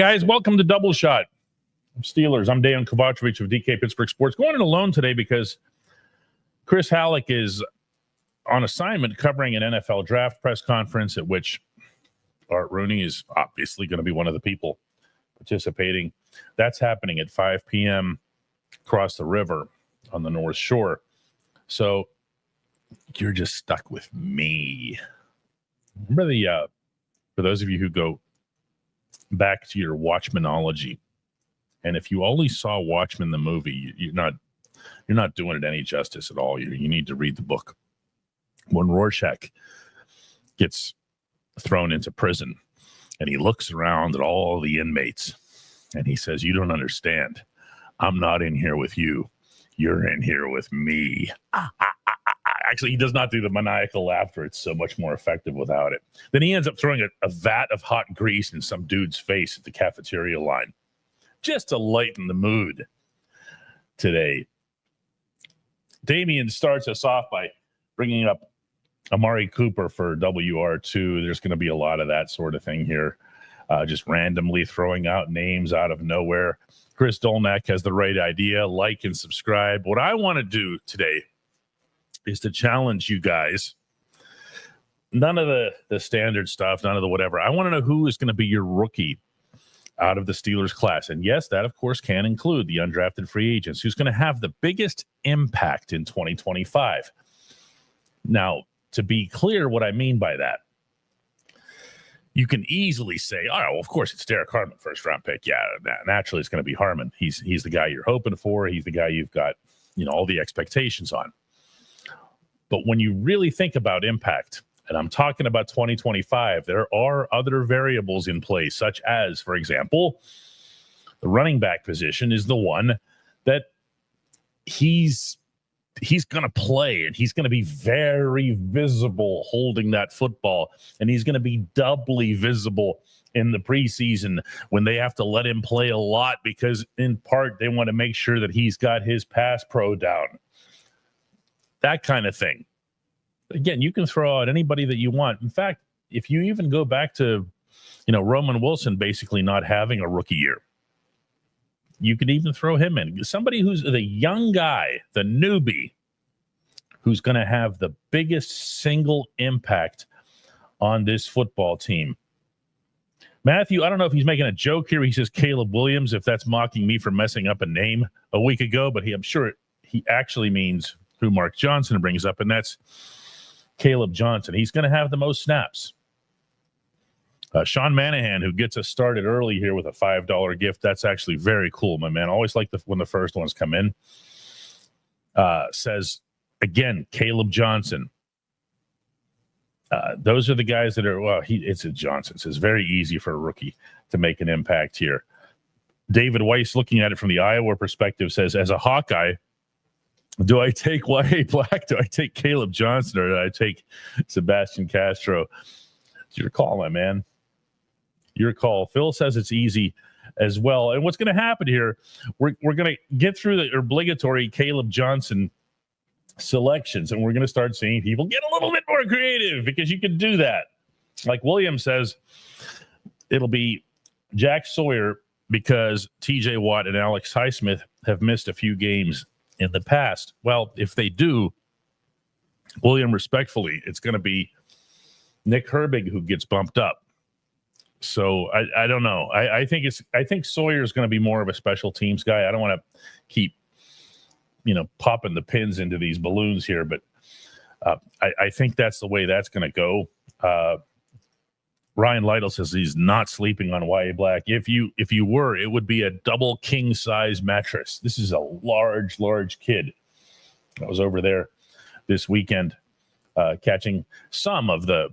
guys, welcome to Double Shot Steelers. I'm Dejan Kovacevic of DK Pittsburgh Sports. Going in alone today because Chris Halleck is on assignment covering an NFL draft press conference at which Art Rooney is obviously going to be one of the people participating. That's happening at 5 p.m. across the river on the North Shore. So you're just stuck with me. Remember for those of you who go back to your Watchmenology, and if you only saw Watchmen the movie, you're not doing it any justice at all. You need to read the book. When Rorschach gets thrown into prison and he looks around at all the inmates and he says, "You don't understand. I'm not in here with you. You're in here with me." Actually, he does not do the maniacal laughter. It's so much more effective without it. Then he ends up throwing a vat of hot grease in some dude's face at the cafeteria line, just to lighten the mood today. Damien starts us off by bringing up Amari Cooper for WR2. There's going to be a lot of that sort of thing here, just randomly throwing out names out of nowhere. Chris Dolnack has the right idea. Like and subscribe. What I want to do today is to challenge you guys. None of the standard stuff, none of the whatever. I want to know who is going to be your rookie out of the Steelers class. And yes, that, of course, can include the undrafted free agents. Who's going to have the biggest impact in 2025? Now, to be clear what I mean by that, you can easily say, oh, well, of course, it's Derek Harmon, first-round pick. Yeah, naturally, it's going to be Harmon. He's the guy you're hoping for. He's the guy you've got, all the expectations on. But when you really think about impact, and I'm talking about 2025, there are other variables in play, such as, for example, the running back position is the one that he's going to play, and he's going to be very visible holding that football, and he's going to be doubly visible in the preseason when they have to let him play a lot because, in part, they want to make sure that he's got his pass pro down. That kind of thing. Again, you can throw out anybody that you want. In fact, if you even go back to, Roman Wilson basically not having a rookie year, you could even throw him in. Somebody who's the young guy, the newbie, who's going to have the biggest single impact on this football team. Matthew, I don't know if he's making a joke here. He says Caleb Williams, if that's mocking me for messing up a name a week ago, but I'm sure he actually means who Mark Johnson brings up, and that's Caleb Johnson. He's going to have the most snaps. Sean Manahan, who gets us started early here with a $5 gift. That's actually very cool, my man. Always like when the first ones come in. Says, again, Caleb Johnson. Those are the guys that are, it's a Johnson. So it's very easy for a rookie to make an impact here. David Weiss, looking at it from the Iowa perspective, says, as a Hawkeye, do I take Y.A. Black? Do I take Caleb Johnson? Or do I take Sebastian Castro? It's your call, my man. Your call. Phil says it's easy as well. And what's going to happen here, we're going to get through the obligatory Caleb Johnson selections, and we're going to start seeing people get a little bit more creative because you can do that. Like William says, it'll be Jack Sawyer because TJ Watt and Alex Highsmith have missed a few games in the past. Well, if they do, William, respectfully, it's going to be Nick Herbig who gets bumped up. So I don't know. I think Sawyer is going to be more of a special teams guy. I don't want to keep popping the pins into these balloons here, but I think that's the way that's going to go. Ryan Lytle says he's not sleeping on Y.A. Black. If you were, it would be a double king size mattress. This is a large kid. I was over there this weekend catching some of the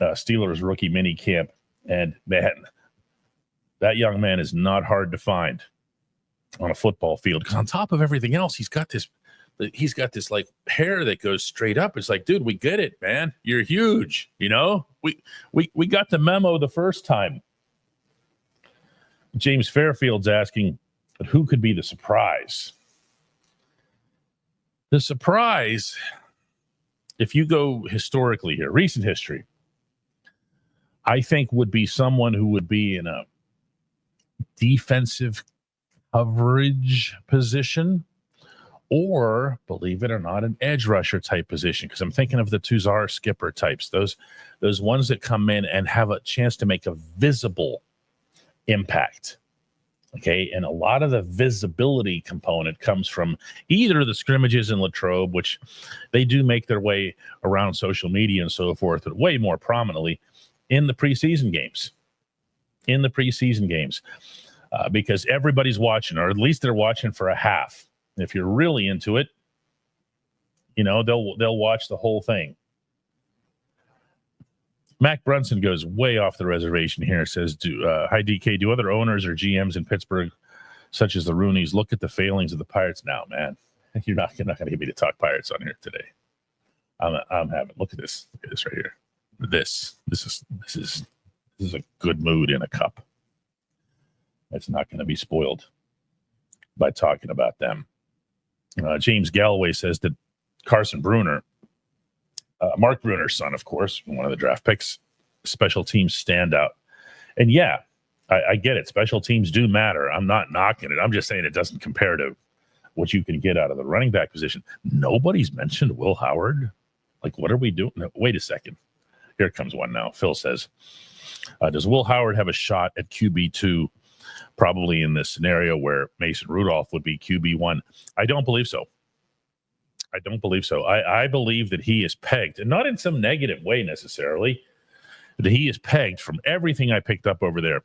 Steelers rookie mini camp, and man, that young man is not hard to find on a football field because on top of everything else, he's got this like hair that goes straight up. It's like, dude, we get it, man. You're huge. We got the memo the first time. James Fairfield's asking, but who could be the surprise? The surprise, if you go historically here, recent history, I think would be someone who would be in defensive coverage position, or, believe it or not, an edge rusher type position, because I'm thinking of the Tuzar skipper types, those ones that come in and have a chance to make a visible impact. Okay, and a lot of the visibility component comes from either the scrimmages in Latrobe, which they do make their way around social media and so forth, but way more prominently in the preseason games. Because everybody's watching, or at least they're watching for a half. If you're really into it, they'll watch the whole thing. Mac Brunson goes way off the reservation here. Says, hi, DK, do other owners or GMs in Pittsburgh, such as the Rooneys, look at the failings of the Pirates now, man? You're not going to get me to talk Pirates on here today. I'm having, look at this right here. This is a good mood in a cup. That's not going to be spoiled by talking about them. James Galloway says that Carson Bruner, Mark Bruner's son, of course, one of the draft picks, special teams standout. And yeah, I get it. Special teams do matter. I'm not knocking it. I'm just saying it doesn't compare to what you can get out of the running back position. Nobody's mentioned Will Howard. Like, what are we doing? No, wait a second. Here comes one now. Phil says, does Will Howard have a shot at QB2, probably in this scenario where Mason Rudolph would be QB1? I don't believe so. I believe that he is pegged, and not in some negative way necessarily, but he is pegged from everything I picked up over there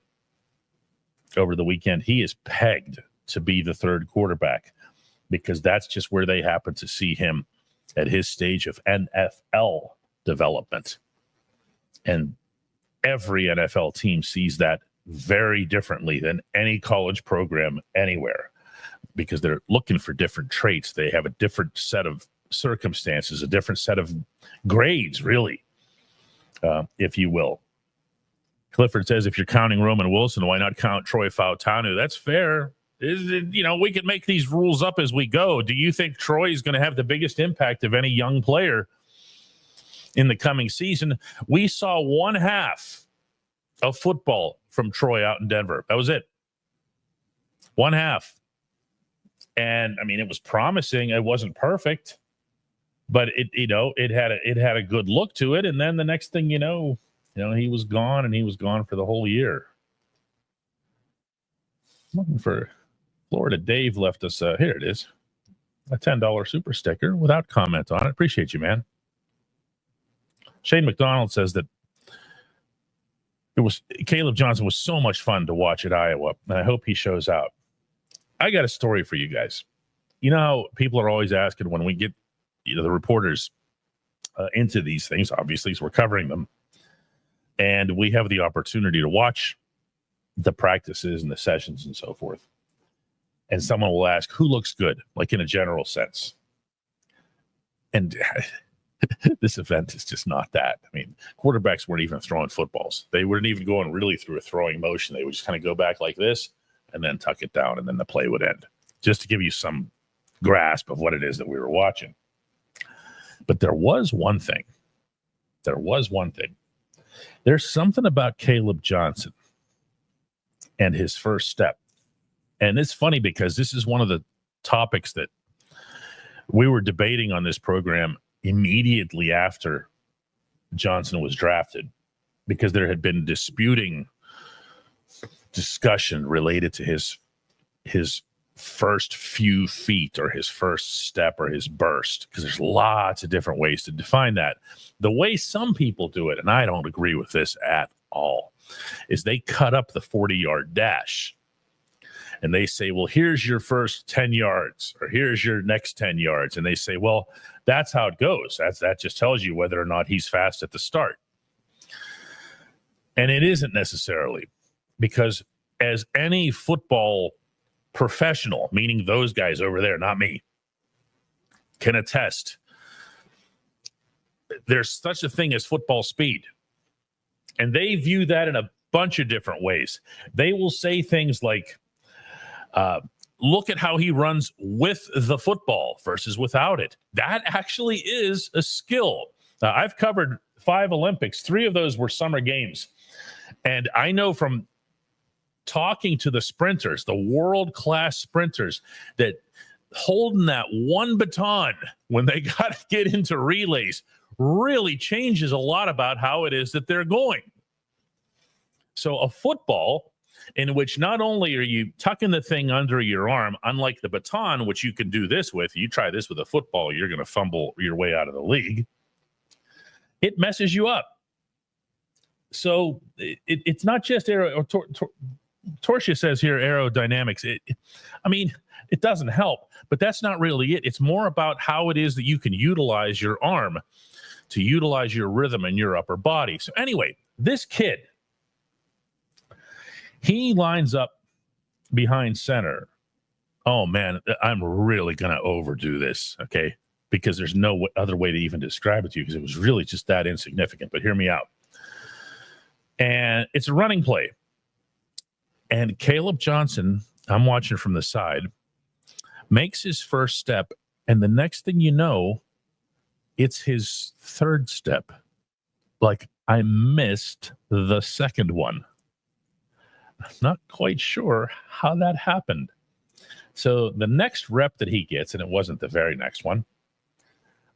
over the weekend. He is pegged to be the third quarterback because that's just where they happen to see him at his stage of NFL development. And every NFL team sees that very differently than any college program anywhere, because they're looking for different traits. They have a different set of circumstances, a different set of grades, really, if you will. Clifford says, if you're counting Roman Wilson, why not count Troy Fautanu? That's fair. We can make these rules up as we go. Do you think Troy is going to have the biggest impact of any young player in the coming season? We saw one half of football from Troy out in Denver. That was it. One half. And I mean, it was promising. It wasn't perfect, but it had a good look to it. And then the next thing he was gone, and he was gone for the whole year. Looking for Florida Dave left us. Here it is, a $10 super sticker without comment on it. Appreciate you, man. Shane McDonald says that Caleb Johnson was so much fun to watch at Iowa, and I hope he shows out. I got a story for you guys. You know how people are always asking when we get the reporters into these things, obviously, so we're covering them, and we have the opportunity to watch the practices and the sessions and so forth. And someone will ask, who looks good, like in a general sense? And this event is just not that. I mean, quarterbacks weren't even throwing footballs. They weren't even going really through a throwing motion. They would just kind of go back like this and then tuck it down, and then the play would end, just to give you some grasp of what it is that we were watching. But there was one thing. There's something about Caleb Johnson and his first step. And it's funny because this is one of the topics that we were debating on this program immediately after Johnson was drafted, because there had been discussion related to his first few feet, or his first step, or his burst, because there's lots of different ways to define that. The way some people do it, and I don't agree with this at all, is they cut up the 40-yard dash and they say, well, here's your first 10 yards, or here's your next 10 yards. And they say, well, that's how it goes. That just tells you whether or not he's fast at the start. And it isn't necessarily, because as any football professional, meaning those guys over there, not me, can attest, there's such a thing as football speed. And they view that in a bunch of different ways. They will say things like, look at how he runs with the football versus without it. That actually is a skill. I've covered 5 Olympics. 3 of those were summer games. And I know from talking to the sprinters, the world-class sprinters that holding that one baton when they got to get into relays really changes a lot about how it is that they're going. So a football in which not only are you tucking the thing under your arm, unlike the baton, which you can do this with, you try this with a football, you're going to fumble your way out of the league. It messes you up. So it's not just Torsia says here aerodynamics. It doesn't help, but that's not really it. It's more about how it is that you can utilize your arm to utilize your rhythm in your upper body. So anyway, this kid, he lines up behind center. Oh, man, I'm really going to overdo this, okay? Because there's no other way to even describe it to you because it was really just that insignificant. But hear me out. And it's a running play. And Caleb Johnson, I'm watching from the side, makes his first step. And the next thing you know, it's his third step. Like, I missed the second one. I'm not quite sure how that happened. So the next rep that he gets, and it wasn't the very next one,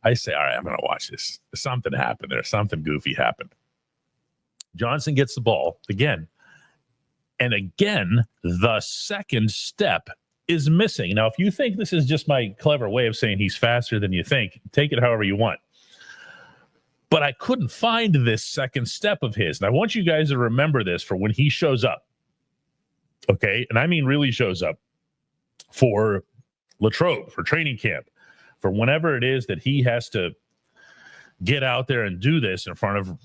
I say, all right, I'm going to watch this. Something happened there. Something goofy happened. Johnson gets the ball again. And again, the second step is missing. Now, if you think this is just my clever way of saying he's faster than you think, take it however you want. But I couldn't find this second step of his. And I want you guys to remember this for when he shows up. Okay? And I mean really shows up for Latrobe, for training camp, for whenever it is that he has to get out there and do this in front of,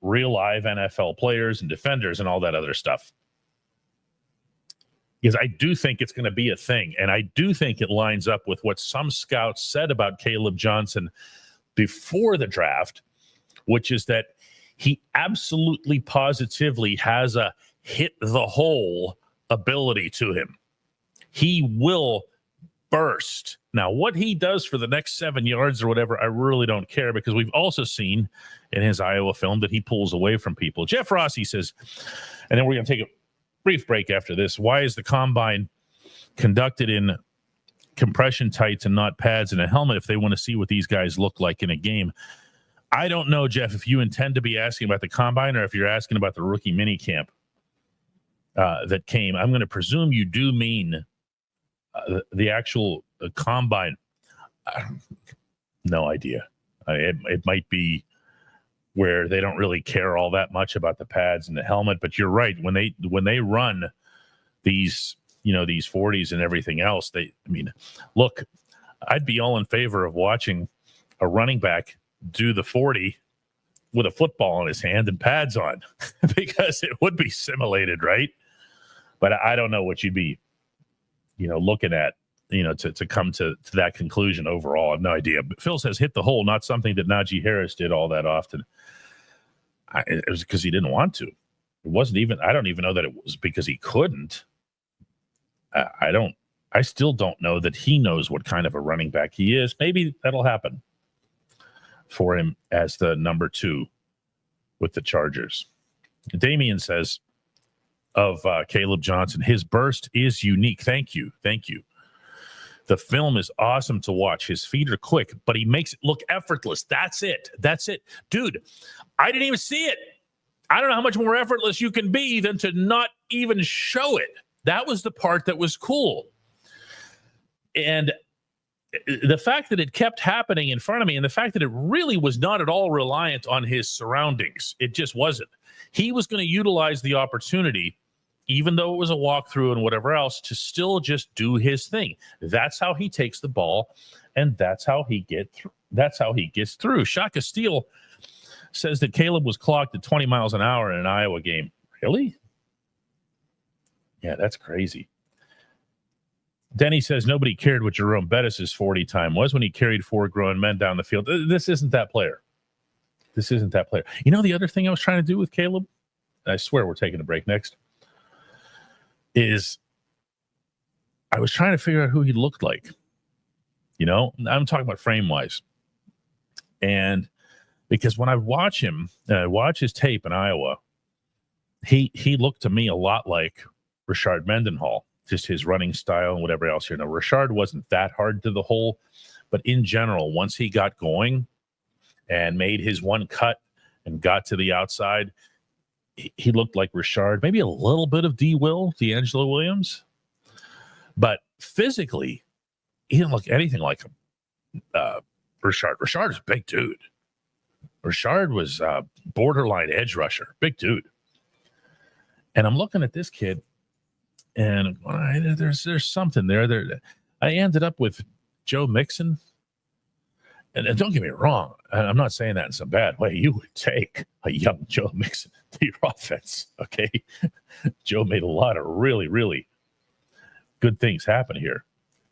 real live NFL players and defenders and all that other stuff. Because I do think it's going to be a thing. And I do think it lines up with what some scouts said about Caleb Johnson before the draft, which is that he absolutely positively has a hit the hole ability to him. He will burst. Now, what he does for the next 7 yards or whatever, I really don't care because we've also seen in his Iowa film that he pulls away from people. Jeff Rossi says, and then we're going to take a brief break after this. Why is the combine conducted in compression tights and not pads and a helmet if they want to see what these guys look like in a game? I don't know, Jeff, if you intend to be asking about the combine or if you're asking about the rookie mini camp that came. I'm going to presume you do mean the actual combine. No idea. It might be where they don't really care all that much about the pads and the helmet, but you're right. When they run these, these 40s and everything else, look, I'd be all in favor of watching a running back do the 40 with a football in his hand and pads on because it would be simulated, right? But I don't know what you'd be, looking at, to come to that conclusion overall. I have no idea. But Phil says hit the hole, not something that Najee Harris did all that often. It was because he didn't want to. It wasn't even, I don't even know that it was because he couldn't. I still don't know that he knows what kind of a running back he is. Maybe that'll happen for him as the number 2 with the Chargers. Damian says of Caleb Johnson, his burst is unique. Thank you. The film is awesome to watch. His feet are quick, but he makes it look effortless. That's it. Dude, I didn't even see it. I don't know how much more effortless you can be than to not even show it. That was the part that was cool. And the fact that it kept happening in front of me and the fact that it really was not at all reliant on his surroundings. It just wasn't. He was going to utilize the opportunity, even though it was a walkthrough and whatever else, to still just do his thing. That's how he takes the ball, and that's how he gets through. Shaka Steele says that Caleb was clocked at 20 miles an hour in an Iowa game. Really? Yeah, that's crazy. Denny says nobody cared what Jerome Bettis' 40 time was when he carried 4 grown men down the field. This isn't that player. The other thing I was trying to do with Caleb, and I swear we're taking a break next, is I was trying to figure out who he looked like. I'm talking about frame-wise. And because when I watch him, and I watch his tape in Iowa, he looked to me a lot like Rashard Mendenhall, just his running style and whatever else here. Now, Rashard wasn't that hard to the hole, but in general, once he got going and made his one cut and got to the outside, he looked like Rashard, maybe a little bit of D'Angelo Williams, but physically, he didn't look anything like him. Rashard. Rashard is a big dude. Rashard was borderline edge rusher, big dude. And I'm looking at this kid, and there's something there. I ended up with Joe Mixon. And don't get me wrong, I'm not saying that in some bad way. You would take a young Joe Mixon to your offense, okay? Joe made a lot of really, really good things happen here.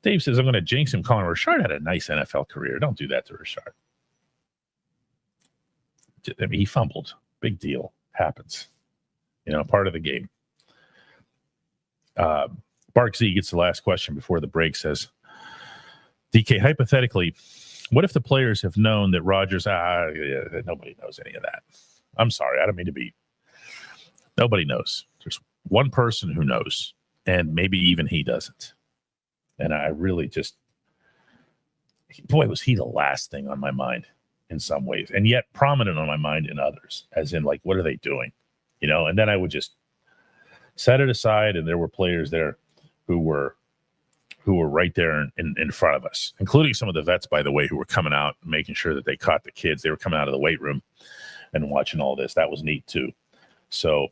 Dave says, I'm going to jinx him calling Rashard had a nice NFL career. Don't do that to Rashard. I mean, he fumbled. Big deal. Happens. Part of the game. Bark Z gets the last question before the break, says, DK, hypothetically, what if the players have known that Rodgers, nobody knows any of that. I'm sorry. I don't mean to be. Nobody knows. There's one person who knows, and maybe even he doesn't. And I really just, boy, was he the last thing on my mind in some ways, and yet prominent on my mind in others, as in, like, what are they doing? And then I would just set it aside, and there were players there who were right there in front of us, including some of the vets, by the way, who were coming out and making sure that they caught the kids. They were coming out of the weight room and watching all this. That was neat, too. So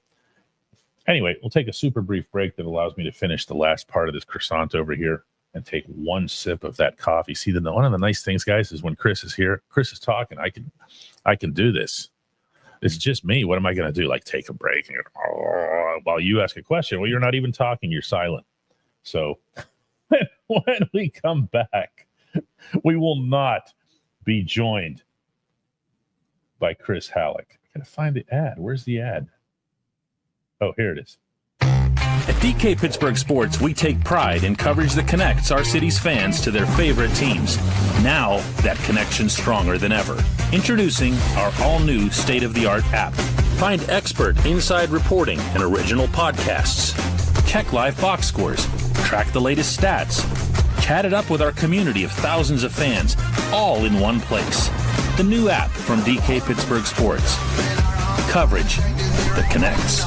anyway, we'll take a super brief break that allows me to finish the last part of this croissant over here and take one sip of that coffee. See, one of the nice things, guys, is when Chris is here, Chris is talking, I can do this. It's just me. What am I going to do? Like, take a break and while you ask a question? Well, you're not even talking. You're silent. So when we come back, we will not be joined by Chris Halleck. I got to find the ad. Where's the ad? Oh, here it is. At DK Pittsburgh Sports, we take pride in coverage that connects our city's fans to their favorite teams. Now, that connection's stronger than ever. Introducing our all-new state-of-the-art app. Find expert inside reporting and original podcasts. Check live box scores. Track the latest stats. Chat it up with our community of thousands of fans, all in one place. The new app from DK Pittsburgh Sports. Coverage that connects.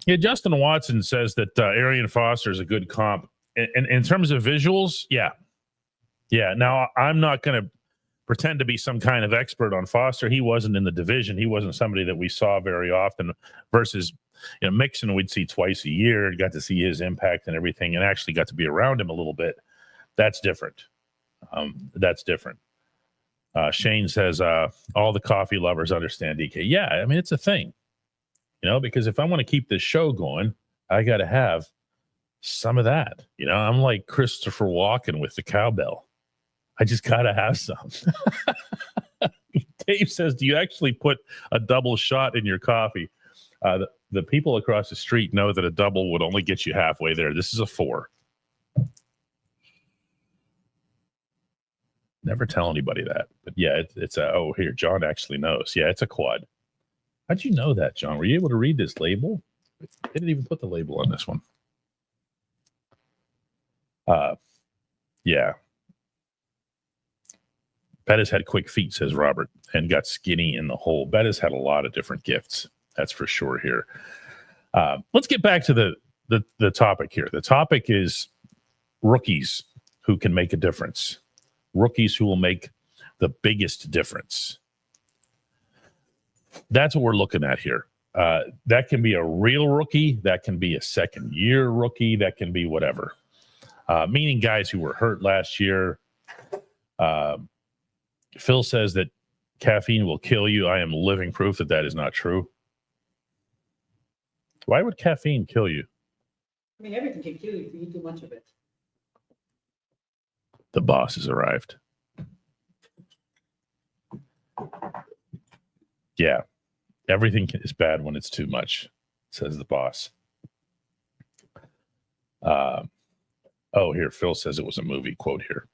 Yeah, Justin Watson says that Arian Foster is a good comp. In terms of visuals, yeah. Now, I'm not going to pretend to be some kind of expert on Foster. He wasn't in the division. He wasn't somebody that we saw very often versus, Mixon we'd see twice a year, got to see his impact and everything, and actually got to be around him a little bit. That's different. Shane says, all the coffee lovers understand DK. Yeah, I mean, it's a thing. Because if I want to keep this show going, I got to have some of that. I'm like Christopher Walken with the cowbell. I just got to have some. Dave says, do you actually put a double shot in your coffee? The people across the street know that a double would only get you halfway there. This is a 4. Never tell anybody that. But yeah, it's here, John actually knows. Yeah, it's a quad. How'd you know that, John? Were you able to read this label? They didn't even put the label on this one. Yeah. Bettis had quick feet, says Robert, and got skinny in the hole. Bettis had a lot of different gifts. That's for sure here. Let's get back to the topic here. The topic is rookies who can make a difference. Rookies who will make the biggest difference. That's what we're looking at here. That can be a real rookie. That can be a second-year rookie. That can be whatever. Meaning guys who were hurt last year. Phil says that caffeine will kill you. I am living proof that is not true. Why would caffeine kill you? I mean, everything can kill you if you eat too much of it. The boss has arrived. Yeah, everything is bad when it's too much, says the boss. Here, Phil says it was a movie quote here.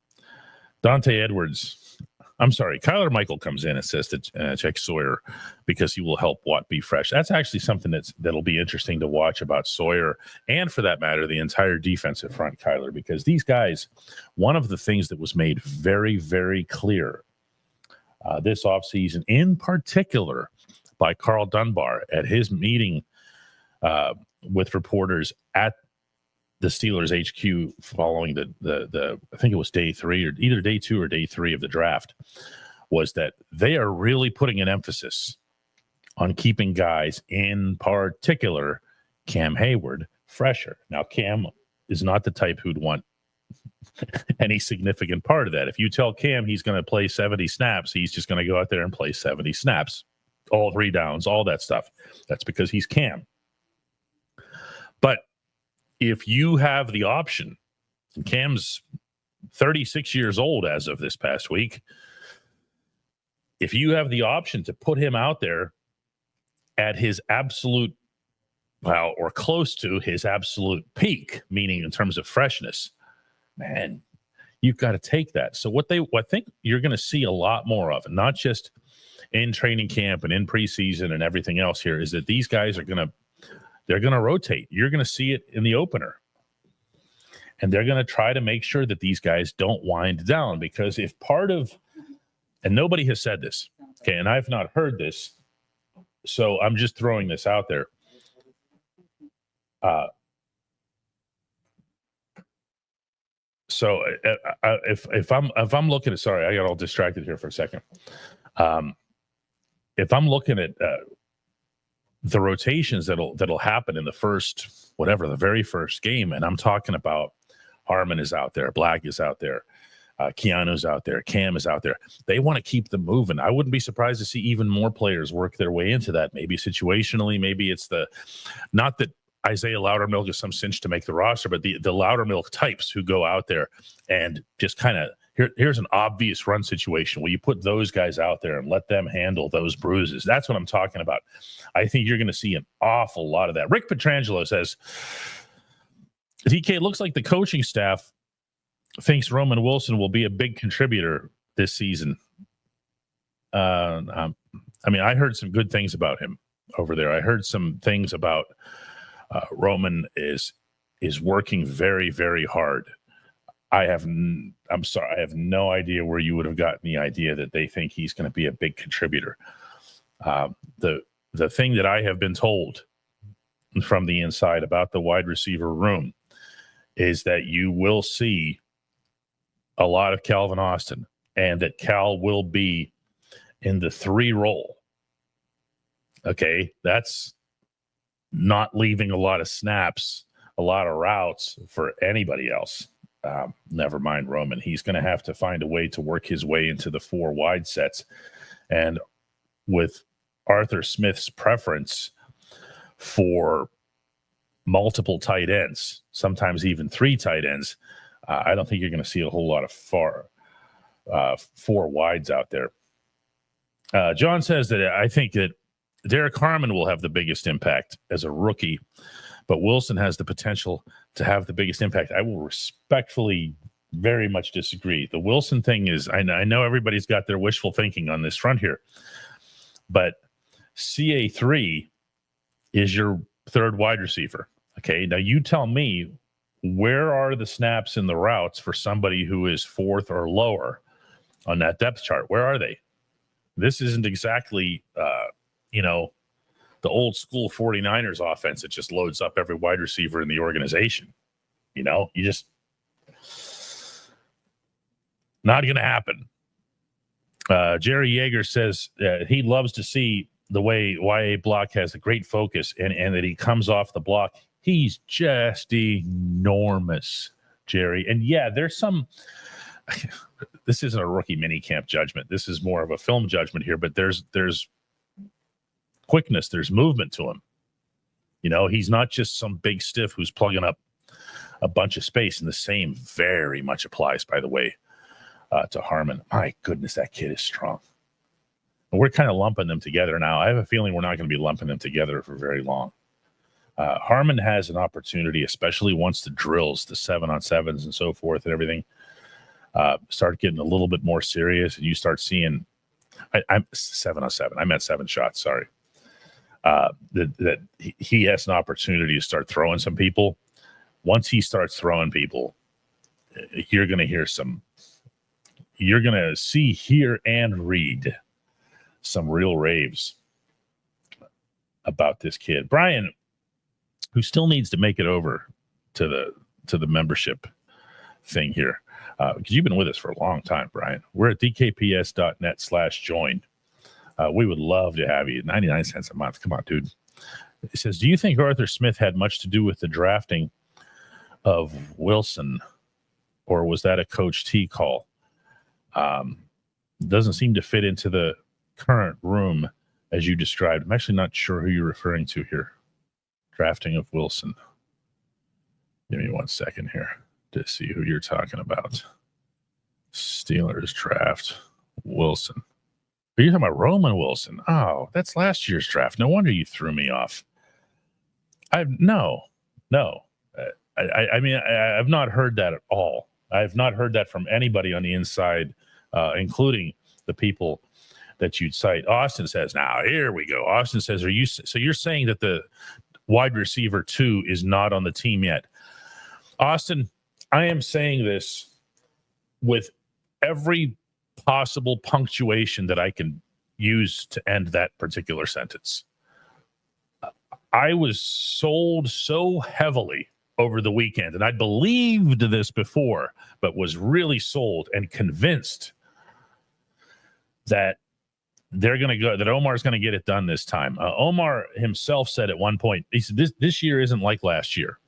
Dante Edwards. I'm sorry. Kyler Michael comes in and says to check Sawyer because he will help Watt be fresh. That's actually something that'll be interesting to watch about Sawyer and, for that matter, the entire defensive front, Kyler, because these guys, one of the things that was made very, very clear this offseason, in particular by Carl Dunbar at his meeting with reporters at the Steelers HQ following the I think it was day 3 or either day 2 or day 3 of the draft, was that they are really putting an emphasis on keeping guys, in particular Cam Hayward, fresher. Now, Cam is not the type who'd want any significant part of that. If you tell Cam he's going to play 70 snaps, he's just going to go out there and play 70 snaps, all 3 downs, all that stuff. That's because he's Cam. But if you have the option, Cam's 36 years old as of this past week, if you have the option to put him out there at his absolute, well, or close to his absolute peak, meaning in terms of freshness, man, you've got to take that. So what I think you're going to see a lot more of, not just in training camp and in preseason and everything else here, is that these guys are going to rotate. You're going to see it in the opener. And they're going to try to make sure that these guys don't wind down, because if part of, and nobody has said this, okay, and I've not heard this, so I'm just throwing this out there. So if I'm looking at, sorry, I got all distracted here for a second. If I'm looking at the rotations that'll happen in the very first game, and I'm talking about Harmon is out there, Black is out there, Keanu's out there, Cam is out there. They want to keep them moving. I wouldn't be surprised to see even more players work their way into that. Maybe situationally, maybe it's not that Isaiah Loudermilk is some cinch to make the roster, but the Loudermilk types who go out there and just kind of, here's an obvious run situation. Will you put those guys out there and let them handle those bruises? That's what I'm talking about. I think you're going to see an awful lot of that. Rick Petrangelo says, DK, looks like the coaching staff thinks Roman Wilson will be a big contributor this season. I mean, I heard some good things about him over there. I heard some things about Roman is working very, very hard. I'm sorry, I have no idea where you would have gotten the idea that they think he's going to be a big contributor. The thing that I have been told from the inside about the wide receiver room is that you will see a lot of Calvin Austin, and that Cal will be in the 3 role. Okay, that's not leaving a lot of snaps, a lot of routes for anybody else. Never mind Roman. He's going to have to find a way to work his way into the 4 wide sets. And with Arthur Smith's preference for multiple tight ends, sometimes even 3 tight ends, I don't think you're going to see a whole lot of 4 wides out there. John says that I think that Derek Harmon will have the biggest impact as a rookie, but Wilson has the potential to have the biggest impact. I will respectfully very much disagree. The Wilson thing is, I know everybody's got their wishful thinking on this front here, but CA3 is your 3rd wide receiver. Okay, now you tell me, where are the snaps in the routes for somebody who is 4th or lower on that depth chart? Where are they? This isn't exactly, the old school 49ers offense that just loads up every wide receiver in the organization. You just not going to happen. Jerry Yeager says he loves to see the way YA Block has a great focus and that he comes off the block. He's just enormous, Jerry. And yeah, there's some, this isn't a rookie minicamp judgment. This is more of a film judgment here, but there's quickness, there's movement to him. He's not just some big stiff who's plugging up a bunch of space, and the same very much applies, by the way, to Harmon. My goodness, that kid is strong. And we're kind of lumping them together now. I have a feeling we're not going to be lumping them together for very long. Harmon has an opportunity, especially once the drills, the 7-on-7s and so forth and everything. start getting a little bit more serious, and you start seeing, I'm 7 on 7. I meant 7 shots. Sorry. That he has an opportunity to start throwing some people. Once he starts throwing people, you're going to see, hear, and read some real raves about this kid. Brian, who still needs to make it over to the membership thing here, because you've been with us for a long time, Brian. We're at dkps.net/join. We would love to have you. 99 cents a month. Come on, dude. It says, do you think Arthur Smith had much to do with the drafting of Wilson, or was that a Coach T call? Doesn't seem to fit into the current room as you described. I'm actually not sure who you're referring to here. Drafting of Wilson. Give me 1 second here to see who you're talking about. Steelers draft Wilson. Are you talking about Roman Wilson? Oh, that's last year's draft. No wonder you threw me off. No. I mean, I've not heard that at all. I've not heard that from anybody on the inside, including the people that you'd cite. Austin says, now here we go. Austin says, so you're saying that the wide receiver 2 is not on the team yet? Austin, I am saying this with every possible punctuation that I can use to end that particular sentence. I was sold so heavily over the weekend, and I believed this before, but was really sold and convinced that they're going to go, that Omar's going to get it done this time. Omar himself said at one point, he said, this year isn't like last year.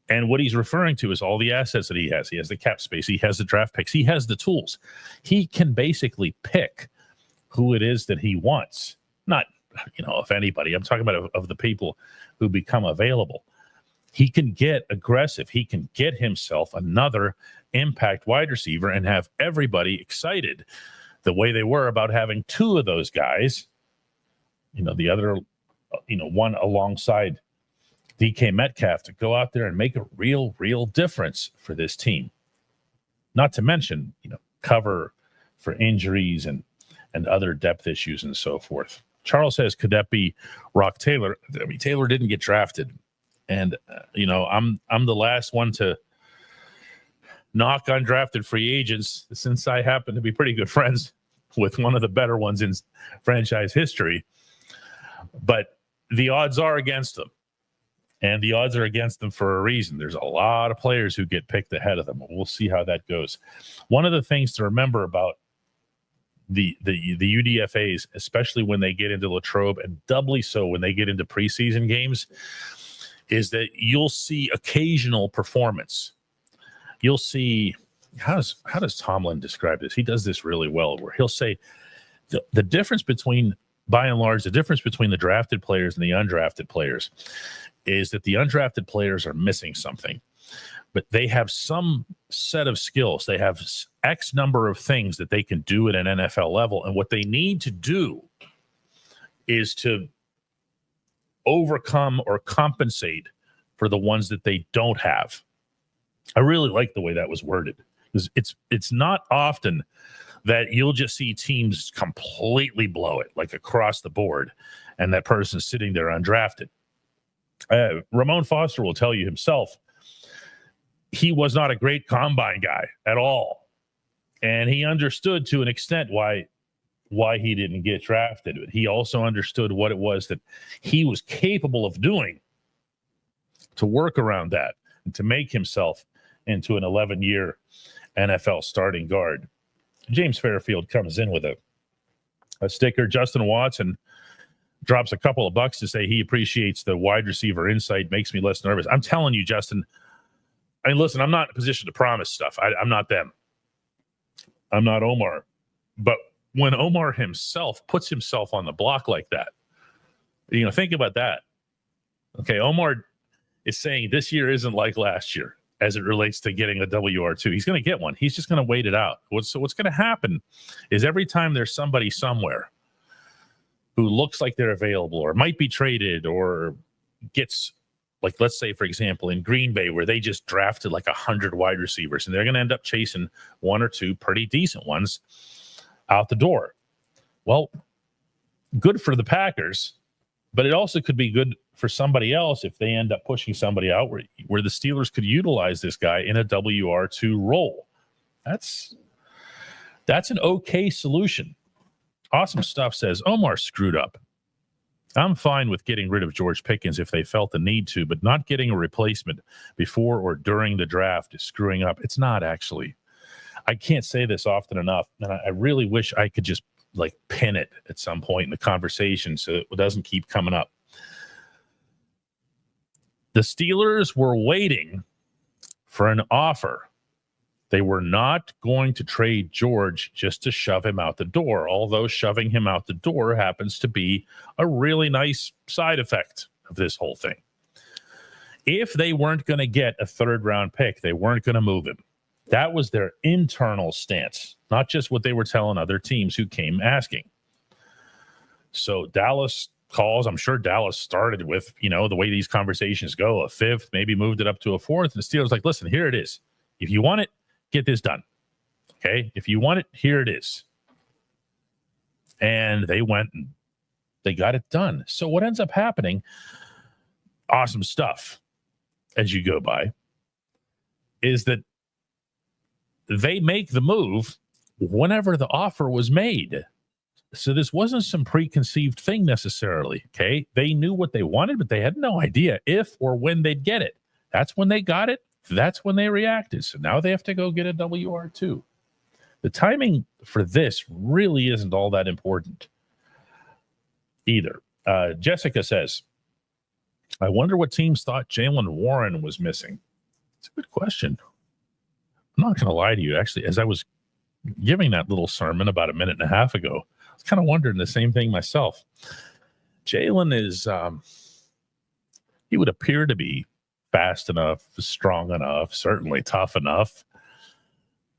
And what he's referring to is all the assets that he has. He has the cap space. He has the draft picks. He has the tools. He can basically pick who it is that he wants. Not, if anybody. I'm talking about of the people who become available. He can get aggressive. He can get himself another impact wide receiver and have everybody excited the way they were about having 2 of those guys. The other, one alongside DK Metcalf, to go out there and make a real difference for this team. Not to mention, cover for injuries and other depth issues and so forth. Charles says, could that be Rock Taylor? I mean, Taylor didn't get drafted. And, I'm the last one to knock undrafted free agents, since I happen to be pretty good friends with one of the better ones in franchise history. But the odds are against them. And the odds are against them for a reason. There's a lot of players who get picked ahead of them. We'll see how that goes. One of the things to remember about the UDFAs, especially when they get into Latrobe, and doubly so when they get into preseason games, is that you'll see occasional performance. You'll see, how does Tomlin describe this? He does this really well, where he'll say the difference between, by and large, the difference between the drafted players and the undrafted players is that the undrafted players are missing something, but they have some set of skills. They have X number of things that they can do at an NFL level. And what they need to do is to overcome or compensate for the ones that they don't have. I really like the way that was worded, because it's not often that you'll just see teams completely blow it, like across the board, and that person's sitting there undrafted. Ramon Foster will tell you himself, he was not a great combine guy at all. And he understood to an extent why he didn't get drafted. But he also understood what it was that he was capable of doing to work around that and to make himself into an 11-year NFL starting guard. James Fairfield comes in with a sticker. Justin Watson drops a couple of bucks to say he appreciates the wide receiver insight, makes me less nervous. I'm telling you, Justin, I mean, listen, I'm not in a position to promise stuff. I'm not them. I'm not Omar. But when Omar himself puts himself on the block like that, think about that. Okay, Omar is saying this year isn't like last year as it relates to getting a WR2. He's going to get one. He's just going to wait it out. What's going to happen is every time there's somebody somewhere who looks like they're available or might be traded or gets like let's say, for example, in Green Bay, where they just drafted like 100 wide receivers, and they're going to end up chasing one or two pretty decent ones out the door. Well, good for the Packers, but it also could be good for somebody else if they end up pushing somebody out where the Steelers could utilize this guy in a WR2 role. That's an okay solution. Awesome Stuff says, Omar screwed up. I'm fine with getting rid of George Pickens if they felt the need to, but not getting a replacement before or during the draft is screwing up. It's not, actually. I can't say this often enough, and I really wish I could just like pin it at some point in the conversation so it doesn't keep coming up. The Steelers were waiting for an offer. They were not going to trade George just to shove him out the door, although shoving him out the door happens to be a really nice side effect of this whole thing. If they weren't going to get a third-round pick, they weren't going to move him. That was their internal stance, not just what they were telling other teams who came asking. So Dallas calls. I'm sure Dallas started with, the way these conversations go, a fifth, maybe moved it up to a fourth. And the Steelers like, listen, here it is. If you want it, get this done. Okay? If you want it, here it is. And they went and they got it done. So what ends up happening, Awesome Stuff, as you go by, is that they make the move whenever the offer was made. So this wasn't some preconceived thing necessarily, okay? They knew what they wanted, but they had no idea if or when they'd get it. That's when they got it. That's when they reacted. So now they have to go get a WR2. The timing for this really isn't all that important either. Jessica says, I wonder what teams thought Jaylen Warren was missing. It's a good question. I'm not going to lie to you. Actually, as I was giving that little sermon about a minute and a half ago, I was kind of wondering the same thing myself. Jaylen is, he would appear to be fast enough, strong enough, certainly tough enough.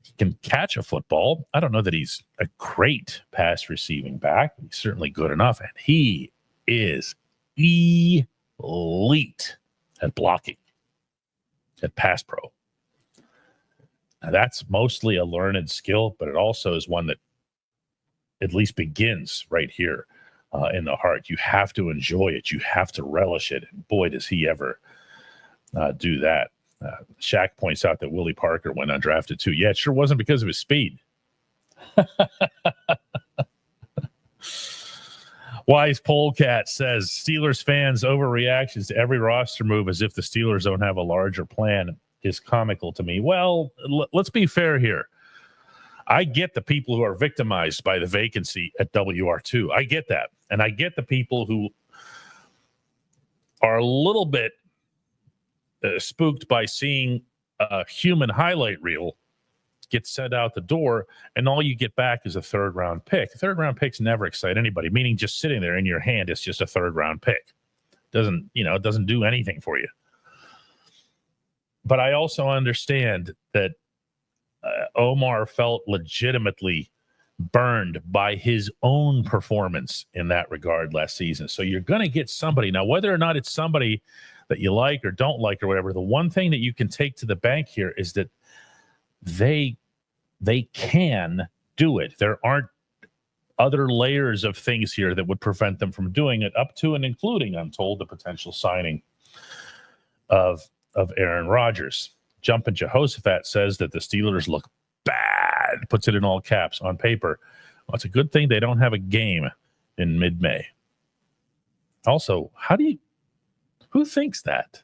He can catch a football. I don't know that he's a great pass receiving back. He's certainly good enough. And he is elite at blocking, at pass pro. Now, that's mostly a learned skill, but it also is one that at least begins right here in the heart. You have to enjoy it. You have to relish it. And boy, does he ever do that. Shaq points out that Willie Parker went undrafted too. Yeah, it sure wasn't because of his speed. Wise Polecat says Steelers fans' overreactions to every roster move as if the Steelers don't have a larger plan is comical to me. Well, let's be fair here. I get the people who are victimized by the vacancy at WR2. I get that. And I get the people who are a little bit spooked by seeing a human highlight reel get sent out the door, and all you get back is a third-round pick. Third-round picks never excite anybody, meaning just sitting there in your hand is just a third-round pick. It doesn't do anything for you. But I also understand that Omar felt legitimately burned by his own performance in that regard last season. So you're going to get somebody. Now, whether or not it's somebody that you like or don't like or whatever, the one thing that you can take to the bank here is that they can do it. There aren't other layers of things here that would prevent them from doing it, up to and including, I'm told, the potential signing of Aaron Rodgers. Jumpin' Jehoshaphat says that the Steelers look bad, puts it in all caps on paper. Well, it's a good thing they don't have a game in mid-May. Also, who thinks that?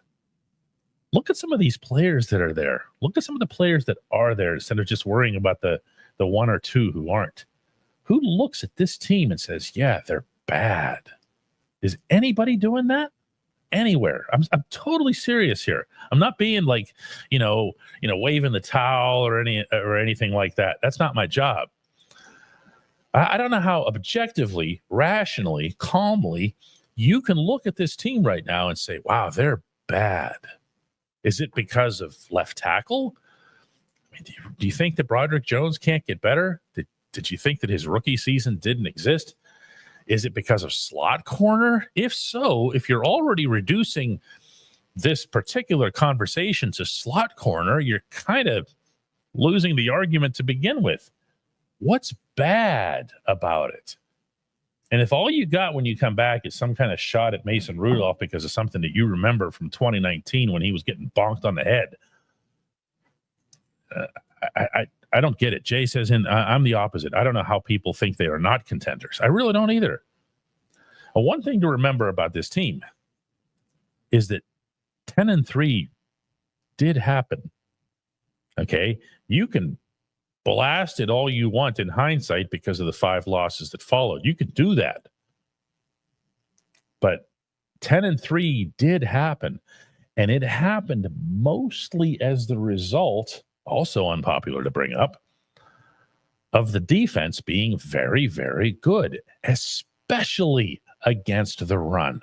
Look at some of these players that are there. Look at some of the players that are there instead of just worrying about the one or two who aren't. Who looks at this team and says, yeah, they're bad? Is anybody doing that? Anywhere. I'm totally serious here. I'm not being like, waving the towel or anything like that. That's not my job. I don't know how objectively, rationally, calmly you can look at this team right now and say, wow, they're bad. Is it because of left tackle? I mean, do you think that Broderick Jones can't get better? Did you think that his rookie season didn't exist? Is it because of slot corner? If so, if you're already reducing this particular conversation's a slot corner, you're kind of losing the argument to begin with. What's bad about it? And if all you got when you come back is some kind of shot at Mason Rudolph because of something that you remember from 2019 when he was getting bonked on the head, I don't get it. Jay says, I'm the opposite. I don't know how people think they are not contenders. I really don't either. One thing to remember about this team is that 10-3 did happen. Okay? You can blast it all you want in hindsight because of the 5 losses that followed. You could do that. But 10-3 did happen. And it happened mostly as the result, also unpopular to bring up, of the defense being very, very good, especially against the run.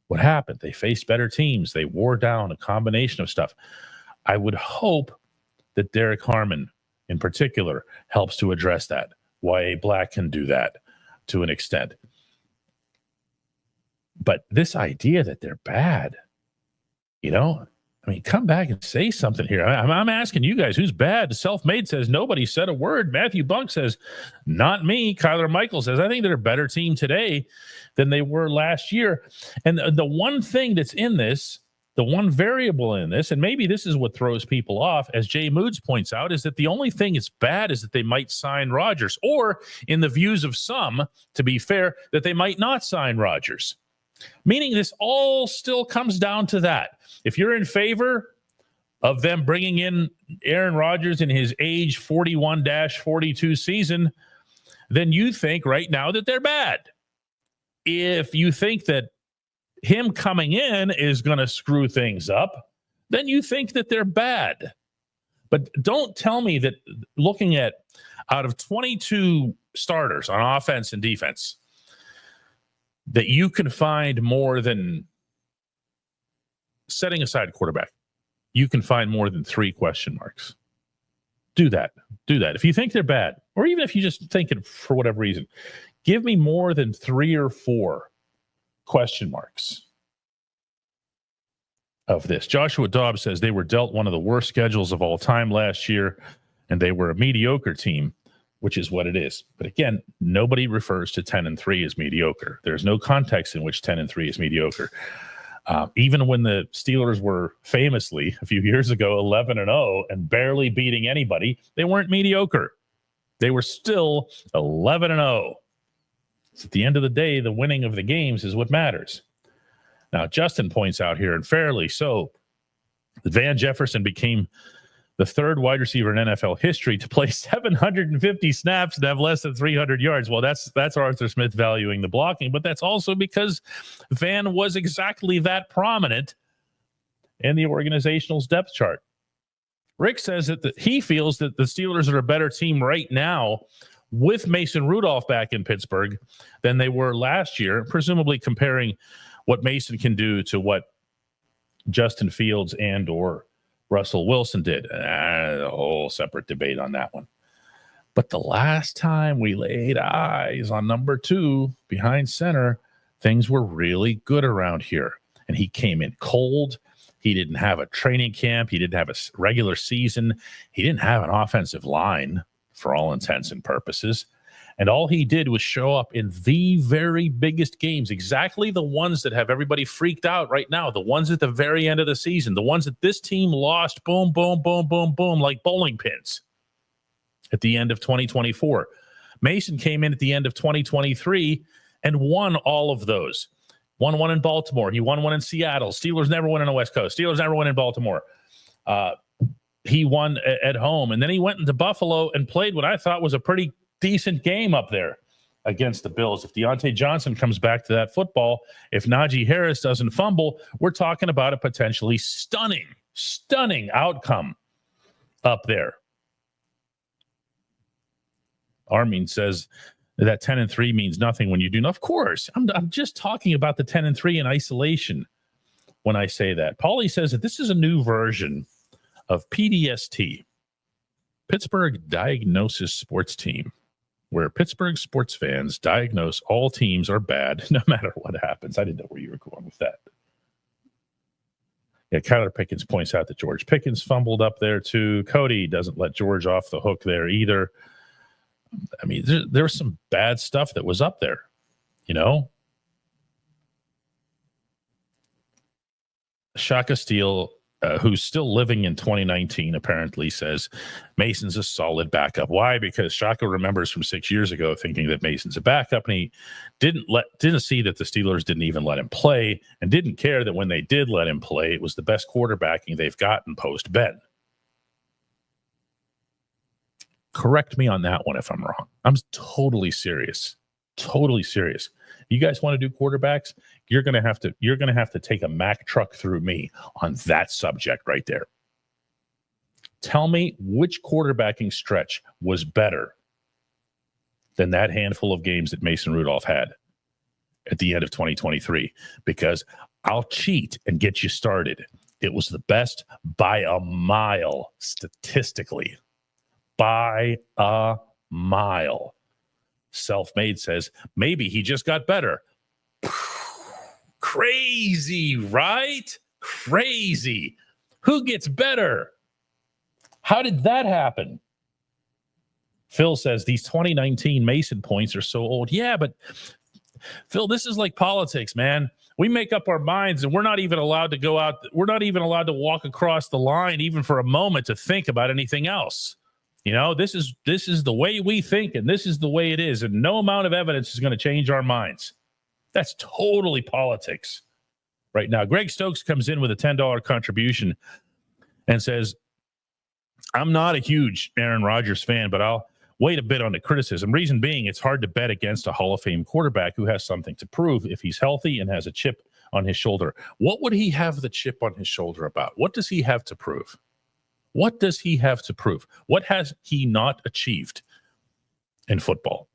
What happened? They faced better teams. They wore down a combination of stuff. I would hope that Derek Harmon in particular helps to address that. Y.A. Black can do that to an extent. But this idea that they're bad, come back and say something here. I'm asking you guys, who's bad? Self-Made says nobody said a word. Matthew Bunk says, not me. Kyler Michael says, I think they're a better team today than they were last year. And the one thing that's in this, the one variable in this, and maybe this is what throws people off, as Jay Moods points out, is that the only thing that's bad is that they might sign Rodgers, or in the views of some, to be fair, that they might not sign Rodgers. Meaning this all still comes down to that. If you're in favor of them bringing in Aaron Rodgers in his age 41-42 season, then you think right now that they're bad. If you think that him coming in is going to screw things up, then you think that they're bad. But don't tell me that looking at out of 22 starters on offense and defense, that you can find more than, setting aside quarterback, you can find more than 3 question marks. Do that. If you think they're bad, or even if you just think it for whatever reason, give me more than 3 or 4 question marks of this. Joshua Dobbs says they were dealt one of the worst schedules of all time last year, and they were a mediocre team, which is what it is. But again, nobody refers to 10-3 as mediocre. There's no context in which 10-3 is mediocre. Even when the Steelers were famously a few years ago 11-0 and barely beating anybody, they weren't mediocre. They were still 11-0. So at the end of the day, the winning of the games is what matters. Now, Justin points out here, and fairly so, that Van Jefferson became the 3rd wide receiver in NFL history to play 750 snaps and have less than 300 yards. Well, that's Arthur Smith valuing the blocking, but that's also because Van was exactly that prominent in the organizational's depth chart. Rick says that he feels that the Steelers are a better team right now with Mason Rudolph back in Pittsburgh than they were last year, presumably comparing what Mason can do to what Justin Fields and or Russell Wilson did. A whole separate debate on that one. But the last time we laid eyes on number 2 behind center, things were really good around here. And he came in cold. He didn't have a training camp. He didn't have a regular season. He didn't have an offensive line for all intents and purposes. And all he did was show up in the very biggest games, exactly the ones that have everybody freaked out right now, the ones at the very end of the season, the ones that this team lost, boom, boom, boom, boom, boom, like bowling pins at the end of 2024. Mason came in at the end of 2023 and won all of those. Won one in Baltimore. He won one in Seattle. Steelers never won on the West Coast. Steelers never won in Baltimore. He won at home. And then he went into Buffalo and played what I thought was a pretty decent game up there against the Bills. If Deontay Johnson comes back to that football, if Najee Harris doesn't fumble, we're talking about a potentially stunning outcome up there. Armin says that 10-3 means nothing when you do. Of course, I'm just talking about the 10-3 in isolation when I say that. Paulie says that this is a new version of PDST, Pittsburgh Diagnosis Sports Team, where Pittsburgh sports fans diagnose all teams are bad no matter what happens. I didn't know where you were going with that. Yeah, Kyler Pickens points out that George Pickens fumbled up there too. Cody doesn't let George off the hook there either. I mean, there's some bad stuff that was up there, you know? Shaka Steele, who's still living in 2019, apparently says Mason's a solid backup. Why? Because Shaka remembers from 6 years ago thinking that Mason's a backup, and he didn't see that the Steelers didn't even let him play, and didn't care that when they did let him play, it was the best quarterbacking they've gotten post Ben. Correct me on that one if I'm wrong. I'm totally serious. Totally serious. You guys want to do quarterbacks? You're gonna have to take a Mack truck through me on that subject right there. Tell me which quarterbacking stretch was better than that handful of games that Mason Rudolph had at the end of 2023, because I'll cheat and get you started. It was the best by a mile statistically. By a mile. Self-Made says maybe he just got better. Crazy, right? Crazy. Who gets better? How did that happen? Phil says these 2019 Mason points are so old. Yeah, but Phil, this is like politics, man. We make up our minds and we're not even allowed to go out. We're not even allowed to walk across the line even for a moment to think about anything else. You know, this is the way we think, and this is the way it is, and no amount of evidence is going to change our minds. That's totally politics right now. Greg Stokes comes in with a $10 contribution and says, I'm not a huge Aaron Rodgers fan, but I'll wait a bit on the criticism. Reason being, it's hard to bet against a Hall of Fame quarterback who has something to prove if he's healthy and has a chip on his shoulder. What would he have the chip on his shoulder about? What does he have to prove? What does he have to prove? What has he not achieved in football?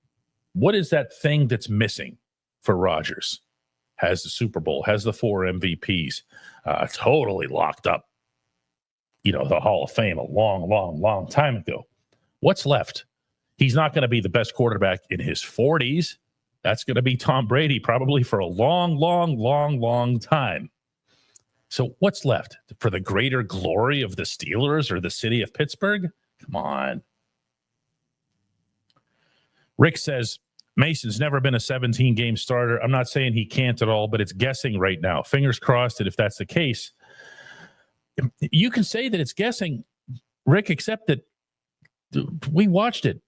What is that thing that's missing for Rodgers? Has the Super Bowl, has the 4 MVPs, totally locked up, you know, the Hall of Fame a long time ago. What's left? He's not going to be the best quarterback in his 40s. That's going to be Tom Brady probably for a long time. So what's left? For the greater glory of the Steelers or the city of Pittsburgh? Come on. Rick says, Mason's never been a 17-game starter. I'm not saying he can't at all, but it's guessing right now. Fingers crossed that if that's the case, you can say that it's guessing, Rick, except that we watched it.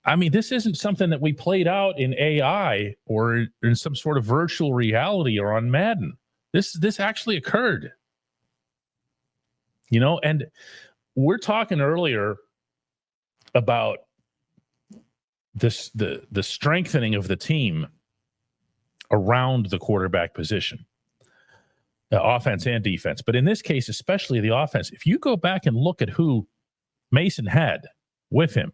I mean, this isn't something that we played out in AI or in some sort of virtual reality or on Madden. This actually occurred, you know, and we're talking earlier about this, the strengthening of the team around the quarterback position, offense and defense. But in this case, especially the offense, if you go back and look at who Mason had with him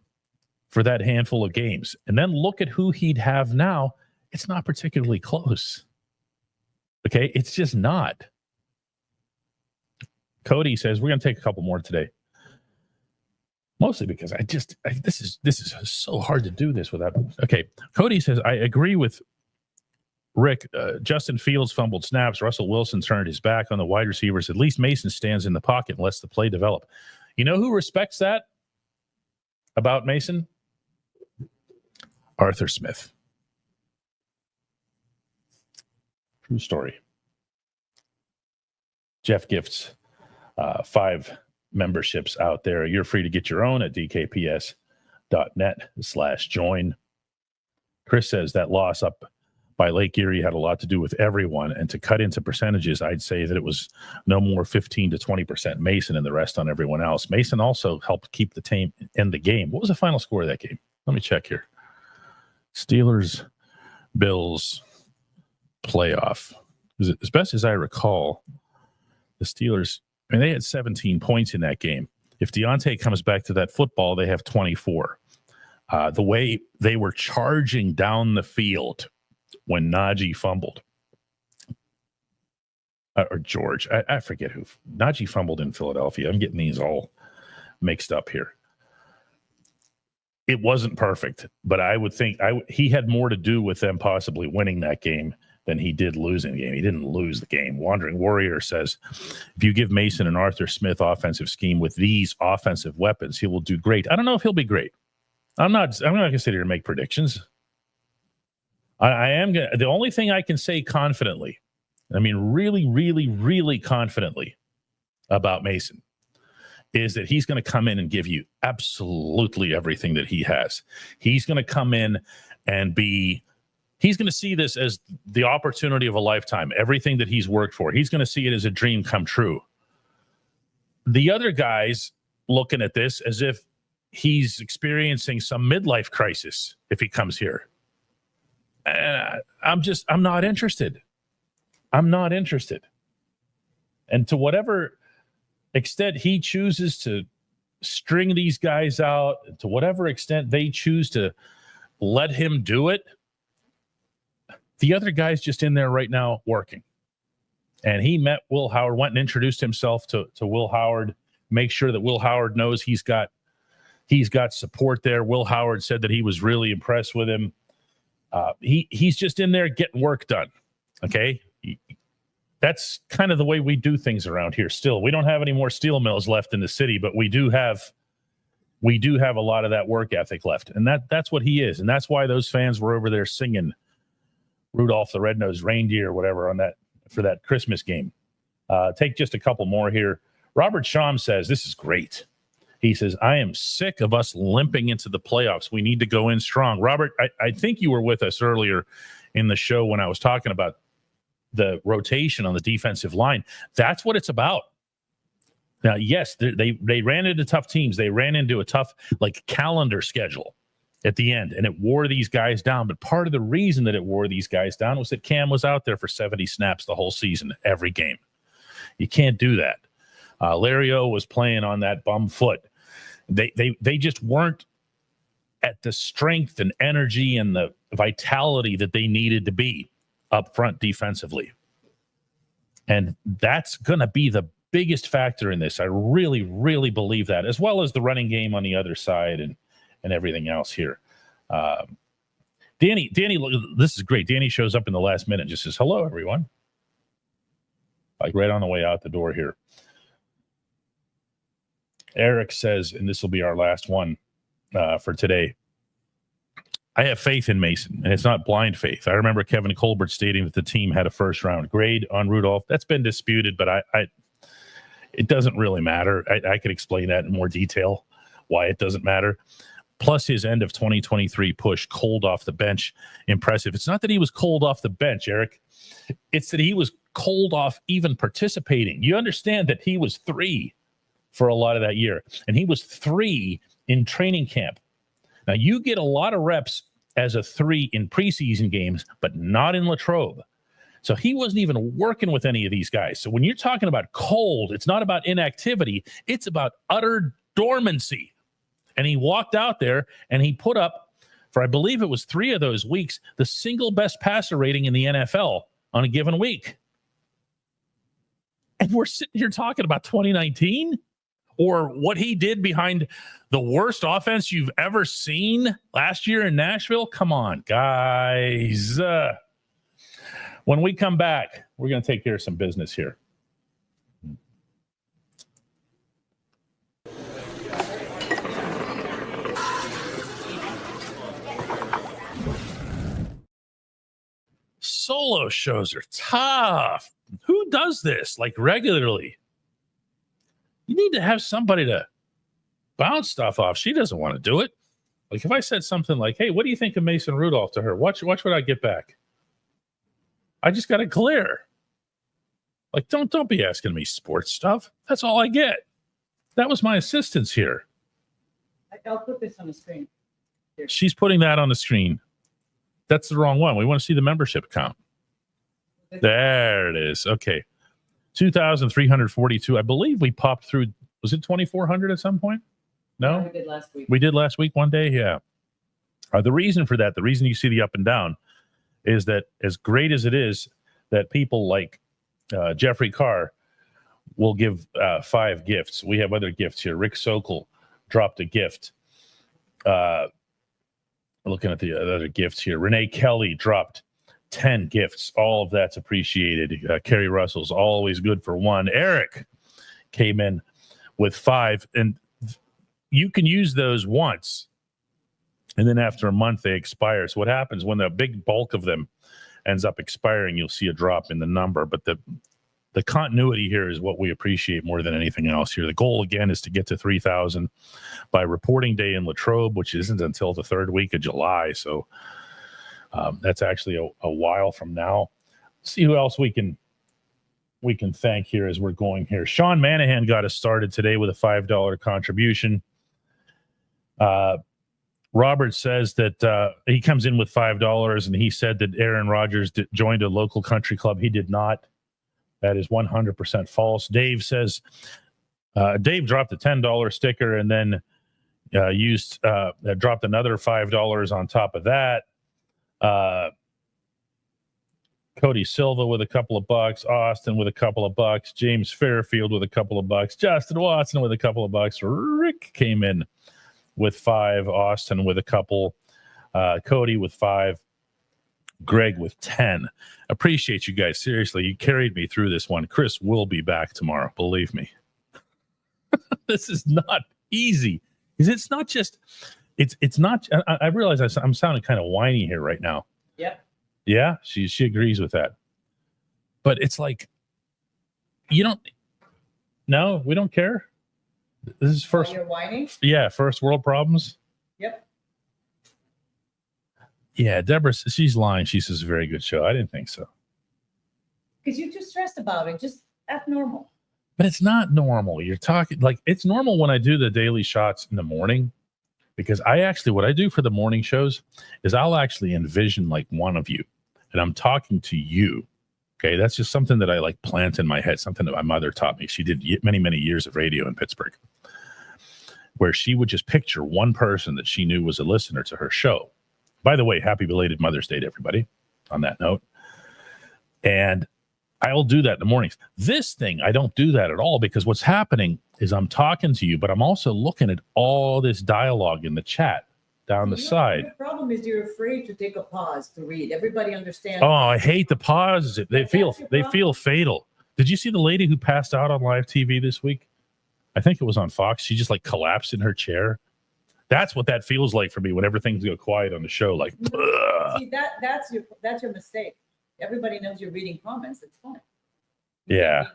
for that handful of games, and then look at who he'd have now, it's not particularly close. Okay, it's just not. Cody says we're going to take a couple more today, mostly because this is so hard to do this without. Okay, Cody says I agree with Rick. Justin Fields fumbled snaps. Russell Wilson turned his back on the wide receivers. At least Mason stands in the pocket and lets the play develop. You know who respects that about Mason? Arthur Smith. True story. Jeff gifts 5 memberships out there. You're free to get your own at dkps.net/join. Chris says that loss up by Lake Erie had a lot to do with everyone. And to cut into percentages, I'd say that it was no more 15 to 20% Mason and the rest on everyone else. Mason also helped keep the team in the game. What was the final score of that game? Let me check here. Steelers, Bills, playoff. As best as I recall, the Steelers, I mean, they had 17 points in that game. If Deontay comes back to that football, they have 24. The way they were charging down the field when Najee fumbled, or George, I forget who. Najee fumbled in Philadelphia. I'm getting these all mixed up here. It wasn't perfect, but I would think he had more to do with them possibly winning that game than he did losing the game. He didn't lose the game. Wandering Warrior says, if you give Mason an Arthur Smith offensive scheme with these offensive weapons, he will do great. I don't know if he'll be great. I'm not going to sit here and make predictions. The only thing I can say confidently, I mean, really, really, really confidently about Mason is that he's going to come in and give you absolutely everything that he has. He's going to come in and he's going to see this as the opportunity of a lifetime, everything that he's worked for. He's going to see it as a dream come true. The other guys looking at this as if he's experiencing some midlife crisis if he comes here. I'm not interested. I'm not interested. And to whatever extent he chooses to string these guys out, to whatever extent they choose to let him do it, the other guy's just in there right now working. And he met Will Howard, went and introduced himself to Will Howard, make sure that Will Howard knows he's got support there. Will Howard said that he was really impressed with him. He's just in there getting work done. Okay. That's kind of the way we do things around here. Still, we don't have any more steel mills left in the city, but we do have a lot of that work ethic left. And that's what he is. And that's why those fans were over there singing Rudolph the Red-Nosed Reindeer or whatever for that Christmas game. Take just a couple more here. Robert Sham says, this is great. He says, I am sick of us limping into the playoffs. We need to go in strong. Robert, I think you were with us earlier in the show when I was talking about the rotation on the defensive line. That's what it's about. Now, yes, they ran into tough teams. They ran into a tough calendar schedule at the end, and it wore these guys down. But part of the reason that it wore these guys down was that Cam was out there for 70 snaps the whole season, every game. You can't do that. Larry O was playing on that bum foot. They just weren't at the strength and energy and the vitality that they needed to be up front defensively. And that's going to be the biggest factor in this. I really, really believe that, as well as the running game on the other side and everything else here. Danny, this is great. Danny shows up in the last minute and just says, hello, everyone. Right on the way out the door here. Eric says, and this will be our last one for today, I have faith in Mason, and it's not blind faith. I remember Kevin Colbert stating that the team had a first-round grade on Rudolph. That's been disputed, but it doesn't really matter. I could explain that in more detail, why it doesn't matter. Plus his end of 2023 push, cold off the bench, impressive. It's not that he was cold off the bench, Eric. It's that he was cold off even participating. You understand that he was 3 for a lot of that year, and he was 3 in training camp. Now, you get a lot of reps as a 3 in preseason games, but not in Latrobe. So he wasn't even working with any of these guys. So when you're talking about cold, it's not about inactivity. It's about utter dormancy. And he walked out there and he put up, for I believe it was 3 of those weeks, the single best passer rating in the NFL on a given week. And we're sitting here talking about 2019? Or what he did behind the worst offense you've ever seen last year in Nashville? Come on, guys. When we come back, we're going to take care of some business here. Solo shows are tough. Who does this regularly? You need to have somebody to bounce stuff off. She doesn't want to do it. If I said something like, hey, what do you think of Mason Rudolph to her? Watch what I get back. I just got to glare. Don't be asking me sports stuff. That's all I get. That was my assistance here. I'll put this on the screen. Here. She's putting that on the screen. That's the wrong one. We want to see the membership count. There it is. Okay. 2,342. I believe we popped through. Was it 2,400 at some point? No? Yeah, we did last week. We did last week one day? Yeah. The reason for that, the reason you see the up and down is that as great as it is that people like Jeffrey Carr will give 5 gifts. We have other gifts here. Rick Sokol dropped a gift. Looking at the other gifts here. Renee Kelly dropped 10 gifts. All of that's appreciated. Kerry Russell's always good for one. Eric came in with 5, and you can use those once, and then after a month they expire. So what happens when the big bulk of them ends up expiring, you'll see a drop in the number. But the continuity here is what we appreciate more than anything else here. The goal, again, is to get to 3,000 by reporting day in Latrobe, which isn't until the third week of July. So that's actually a while from now. See who else we can thank here as we're going here. Sean Manahan got us started today with a $5 contribution. Robert says that he comes in with $5, and he said that Aaron Rodgers joined a local country club. He did not. That is 100% false. Dave says Dave dropped a $10 sticker and then dropped another $5 on top of that. Cody Silva with a couple of bucks, Austin with a couple of bucks, James Fairfield with a couple of bucks, Justin Watson with a couple of bucks, Rick came in with 5, Austin with a couple, Cody with 5, Greg with 10. Appreciate you guys. Seriously, you carried me through this one. Chris will be back tomorrow, believe me. This is not easy. It's not just it's not. I realize I'm sounding kind of whiny here right now. Yep. Yeah, she agrees with that. But it's like, you don't. No, we don't care. This is first. You're whining? Yeah, first world problems. Yep. Yeah, Deborah, she's lying. She says, very good show. I didn't think so. Because you're too stressed about it. Just act normal. But it's not normal. You're talking like it's normal when I do the daily shots in the morning, because what I do for the morning shows is I'll actually envision like one of you, and I'm talking to you. Okay, that's just something that I like plant in my head, something that my mother taught me. She did many, many years of radio in Pittsburgh, where she would just picture one person that she knew was a listener to her show. By the way, happy belated Mother's Day to everybody on that note. And I'll do that in the mornings. This thing, I don't do that at all, because what's happening is I'm talking to you, but I'm also looking at all this dialogue in the chat down the side. The problem is you're afraid to take a pause to read. Everybody understands. Oh, I hate the pauses. They feel fatal. Did you see the lady who passed out on live TV this week? I think it was on Fox. She just like collapsed in her chair. That's what that feels like for me whenever things go quiet on the show. Like, see, that's your mistake. Everybody knows you're reading comments. It's fine. Yeah.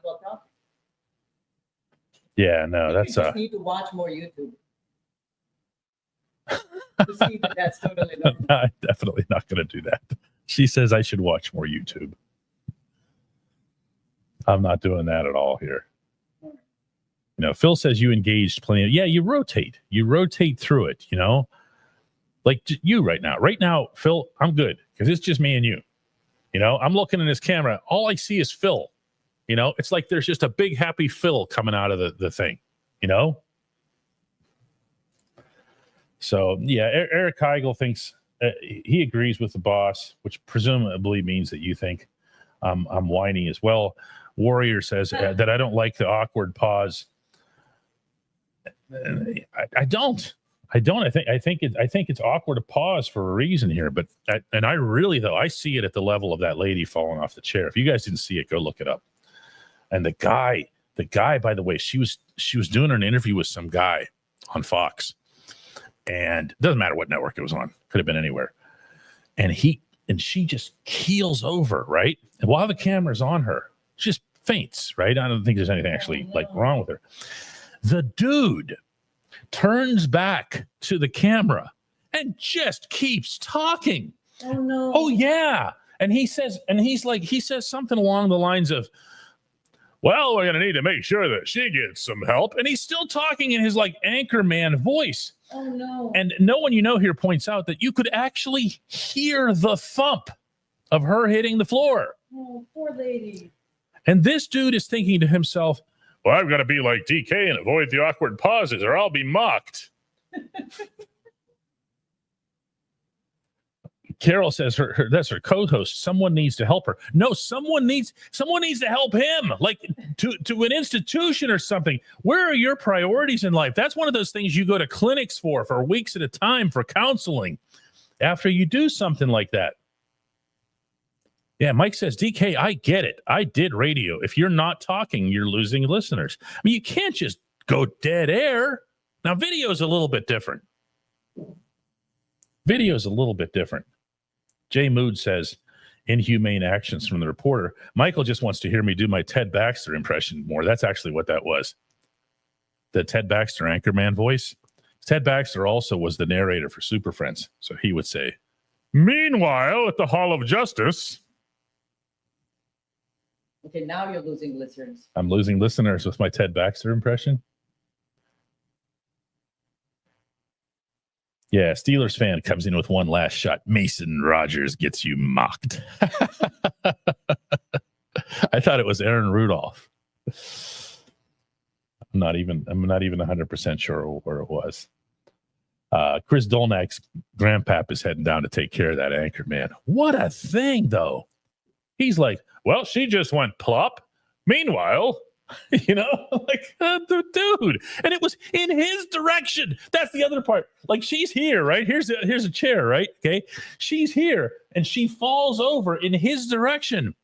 Yeah, no, You just need to watch more YouTube. To see that's totally normal. I'm definitely not going to do that. She says I should watch more YouTube. I'm not doing that at all here. You know, Phil says you engaged plenty. Yeah, you rotate. You rotate through it, you know? Like you right now. Right now, Phil, I'm good because it's just me and you. You know, I'm looking in this camera. All I see is Phil. You know, it's like there's just a big happy Phil coming out of the thing, you know? So, yeah, Eric Heigl thinks he agrees with the boss, which presumably means that you think I'm whiny as well. Warrior says that I don't like the awkward pause. I don't. I think it's awkward to pause for a reason here, but I really though I see it at the level of that lady falling off the chair. If you guys didn't see it, go look it up. And the guy, by the way, she was doing an interview with some guy on Fox, and it doesn't matter what network it was on, could have been anywhere. And she just keels over, right? And while the camera's on her, she just faints, right? I don't think there's anything actually like wrong with her. The dude turns back to the camera and just keeps talking. Oh no. Oh yeah. And he says something along the lines of, well, we're going to need to make sure that she gets some help. And he's still talking in his like anchorman voice. Oh no. And no one here points out that you could actually hear the thump of her hitting the floor. Oh, poor lady. And this dude is thinking to himself, well, I've got to be like DK and avoid the awkward pauses or I'll be mocked. Carol says that's her co-host. Someone needs to help her. No, someone needs to help him, like to an institution or something. Where are your priorities in life? That's one of those things you go to clinics for weeks at a time for counseling after you do something like that. Yeah, Mike says, DK, I get it. I did radio. If you're not talking, you're losing listeners. I mean, you can't just go dead air. Now, video is a little bit different. Jay Mood says, inhumane actions from the reporter. Michael just wants to hear me do my Ted Baxter impression more. That's actually what that was. The Ted Baxter Anchorman voice. Ted Baxter also was the narrator for Super Friends. So he would say, meanwhile, at the Hall of Justice. Okay, now you're losing listeners. I'm losing listeners with my Ted Baxter impression. Yeah, Steelers fan comes in with one last shot. Mason Rodgers gets you mocked. I thought it was Aaron Rudolph. I'm not even 100% sure where it was. Chris Dolnack's grandpap is heading down to take care of that anchor man. What a thing, though. He's like, well, she just went plop. Meanwhile, dude. And it was in his direction. That's the other part. Like, she's here, right? Here's a chair, right? Okay. She's here and she falls over in his direction.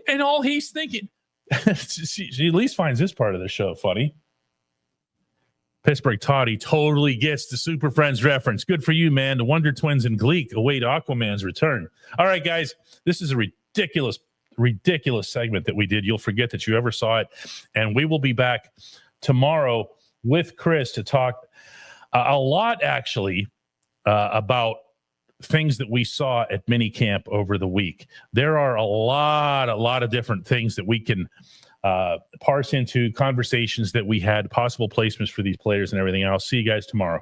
And all he's thinking, she at least finds this part of the show funny. Pittsburgh Toddy totally gets the Super Friends reference. Good for you, man. The Wonder Twins and Gleek await Aquaman's return. All right, guys, this is a ridiculous segment that we did. You'll forget that you ever saw it. And we will be back tomorrow with Chris to talk a lot, actually, about things that we saw at minicamp over the week. There are a lot of different things that we can parse into, conversations that we had, possible placements for these players and everything. And I'll see you guys tomorrow.